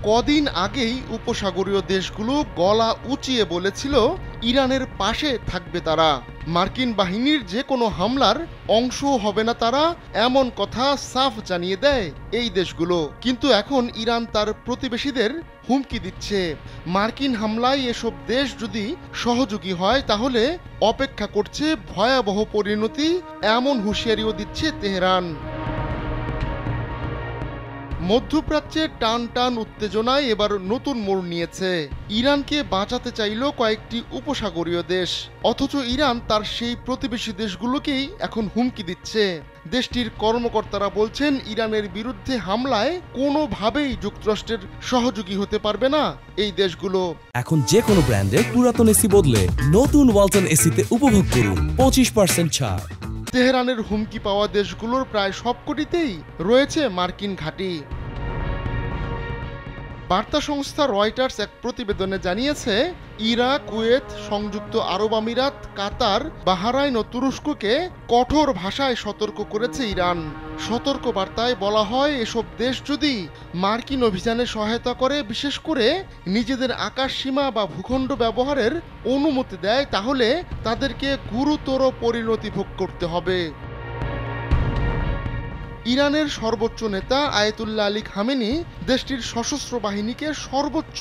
কদিন আগেই উপসাগরীয় দেশগুলো গলা উঁচিয়ে বলেছিল ইরানের পাশে থাকবে তারা, মার্কিন বাহিনীর যে কোনো হামলার অংশ হবে না তারা, এমন কথা সাফ জানিয়ে দেয় এই দেশগুলো। কিন্তু এখন ইরান তার প্রতিবেশীদের হুমকি দিচ্ছে, মার্কিন হামলায় এসব দেশ যদি সহযোগী হয় তাহলে অপেক্ষা করছে ভয়াবহ পরিণতি, এমন হুঁশিয়ারিও দিচ্ছে তেহরান। মধ্যপ্রাচ্যের টান টান উত্তেজনায় এবার নতুন মোড় নিয়েছে। ইরানকে বাঁচাতে চাইল কয়েকটি উপসাগরীয় দেশ, অথচ ইরান তার সেই প্রতিবেশী দেশগুলোকেই এখন হুমকি দিচ্ছে। দেশটির কর্মকর্তারা বলছেন ইরানের বিরুদ্ধে হামলায় কোনোভাবেই যুক্তরাষ্ট্রের সহযোগী হতে পারবে না এই দেশগুলো। এখন যে কোনো ব্র্যান্ডের পুরাতন এসি বদলে নতুন ওয়ালটন এসিতে উপভোগ করুন 25% ছাড়। তেহরানের হুমকি পাওয়া দেশগুলোর প্রায় সবকটিতেই রয়েছে মার্কিন ঘাঁটি। বার্তা সংস্থা রয়টার্স এক প্রতিবেদনে জানিয়েছে, ইরাক, কুয়েত, সংযুক্ত আরব আমিরাত, কাতার, বাহরাইন ও তুরস্ককে কঠোর ভাষায় সতর্ক করেছে ইরান। সতর্ক বার্তায় বলা হয়, এসব দেশ যদি মার্কিন অভিযানে সহায়তা করে, বিশেষ করে নিজেদের আকাশ সীমা বা ভূখণ্ড ব্যবহারের অনুমতি দেয়, তাহলে তাদেরকে গুরুতর পরিণতি ভোগ করতে হবে। ইরানের সর্বোচ্চ নেতা আয়াতুল্লাহ আলী খামেনি দেশটির সশস্ত্র বাহিনীকে সর্বোচ্চ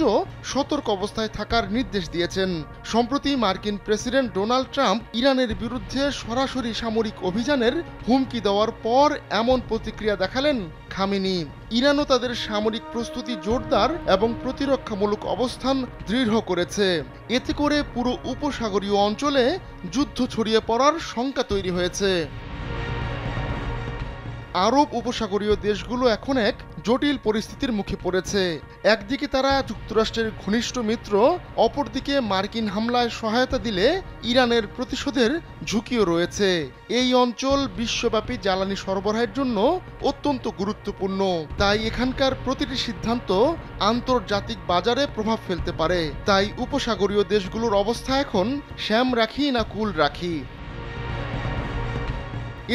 সতর্ক অবস্থায় থাকার নির্দেশ দিয়েছেন। সম্প্রতি মার্কিন প্রেসিডেন্ট ডোনাল্ড ট্রাম্প ইরানের বিরুদ্ধে সরাসরি সামরিক অভিযানের হুমকি দেওয়ার পর এমন প্রতিক্রিয়া দেখালেন খামেনি। ইরানও তাদের সামরিক প্রস্তুতি জোরদার এবং প্রতিরক্ষামূলক অবস্থান দৃঢ় করেছে। এতে করে পুরো উপসাগরীয় অঞ্চলে যুদ্ধ ছড়িয়ে পড়ার শঙ্কা তৈরি হয়েছে। আরব উপসাগরীয় দেশগুলো এখন এক জটিল পরিস্থিতির মুখে পড়েছে। একদিকে তারা যুক্তরাষ্ট্রের ঘনিষ্ঠ মিত্র, অপরদিকে মার্কিন হামলায় সহায়তা দিলে ইরানের প্রতিশোধের ঝুঁকিও রয়েছে। এই অঞ্চল বিশ্বব্যাপী জ্বালানি সরবরাহের জন্য অত্যন্ত গুরুত্বপূর্ণ, তাই এখানকার প্রতিটি সিদ্ধান্ত আন্তর্জাতিক বাজারে প্রভাব ফেলতে পারে। তাই উপসাগরীয় দেশগুলোর অবস্থা এখন শ্যাম রাখি না কুল রাখি।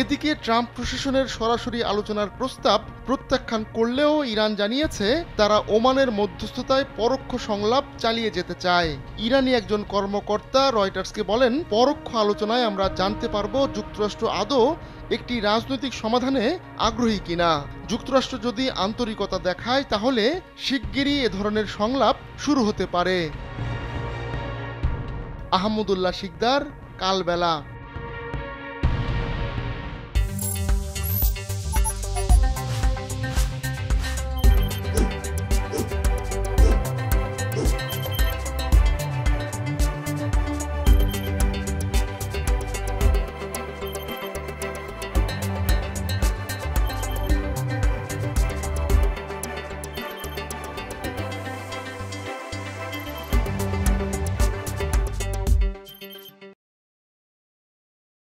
এদিকে ট্রাম্প প্রশাসনের সরাসরি আলোচনার প্রস্তাব প্রত্যাখ্যান করলেও ইরান জানিয়েছে তারা ওমানের মধ্যস্থতায় পরোক্ষ সংলাপ চালিয়ে যেতে চায়। ইরানি একজন কর্মকর্তা রয়টার্সকে বলেন, পরোক্ষ আলোচনায় আমরা জানতে পারবো যুক্তরাষ্ট্র আদৌ একটি রাজনৈতিক সমাধানে আগ্রহী কিনা। যুক্তরাষ্ট্র যদি আন্তরিকতা দেখায় তাহলে শিগগিরই এ ধরনের সংলাপ শুরু হতে পারে। আহমদুল্লাহ শিকদার, কালবেলা।